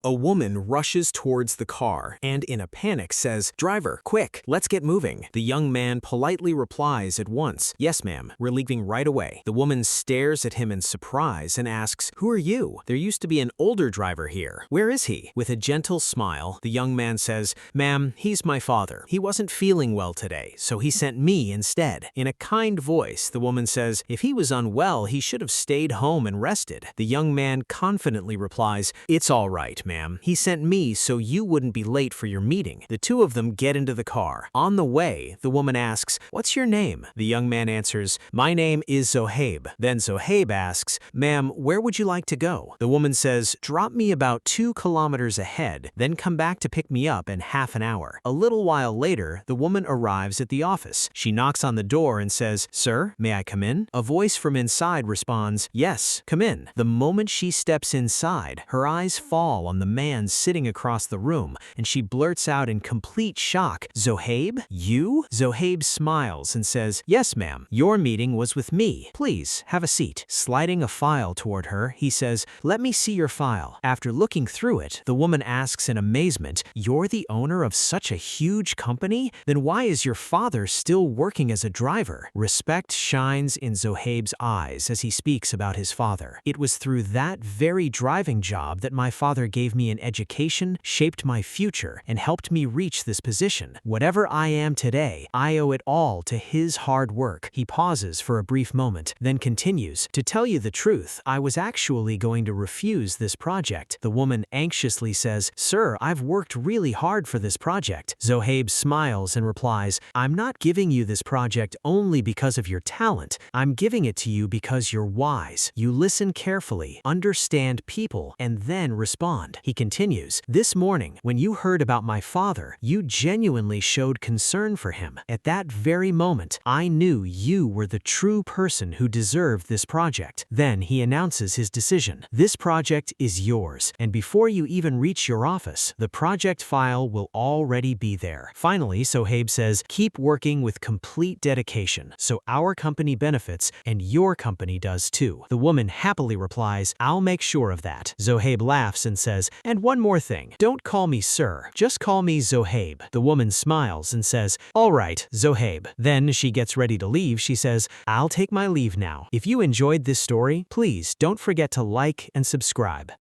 A woman rushes towards the car and, in a panic, says, "Driver, quick, let's get moving." The young man politely replies at once, "Yes, ma'am, we're leaving right away." The woman stares at him in surprise and asks, "Who are you? There used to be an older driver here. Where is he?" With a gentle smile, the young man says, "Ma'am, he's my father. He wasn't feeling well today, so he sent me instead." In a kind voice, the woman says, "If he was unwell, he should have stayed home and rested." The young man confidently replies, "It's all right, ma'am. He sent me so you wouldn't be late for your meeting." The two of them get into the car. On the way, the woman asks, "What's your name?" The young man answers, "My name is Zohaib." Then Zohaib asks, "Ma'am, where would you like to go?" The woman says, "Drop me about 2 kilometers ahead, then come back to pick me up in half an hour." A little while later, the woman arrives at the office. She knocks on the door and says, "Sir, may I come in?" A voice from inside responds, "Yes, come in." The moment she steps inside, her eyes fall on the man sitting across the room, and she blurts out in complete shock, "Zohaib? You?" Zohaib smiles and says, "Yes, ma'am. Your meeting was with me. Please, have a seat." Sliding a file toward her, he says, "Let me see your file." After looking through it, the woman asks in amazement, "You're the owner of such a huge company? Then why is your father still working as a driver?" Respect shines in Zohaib's eyes as he speaks about his father. "It was through that very driving job that my father gave me an education, shaped my future, and helped me reach this position. Whatever I am today, I owe it all to his hard work." He pauses for a brief moment, then continues, "To tell you the truth, I was actually going to refuse this project." The woman anxiously says, "Sir, I've worked really hard for this project." Zohaib smiles and replies, "I'm not giving you this project only because of your talent. I'm giving it to you because you're wise. You listen carefully, understand people, and then respond." He continues, "This morning, when you heard about my father, you genuinely showed concern for him. At that very moment, I knew you were the true person who deserved this project." Then he announces his decision. "This project is yours, and before you even reach your office, the project file will already be there." Finally, Zohaib says, "Keep working with complete dedication, so our company benefits and your company does too." The woman happily replies, "I'll make sure of that." Zohaib laughs and says, "And one more thing, don't call me sir, just call me Zohaib." The woman smiles and says, "All right, Zohaib." Then as she gets ready to leave, she says, "I'll take my leave now. If you enjoyed this story, please don't forget to like and subscribe."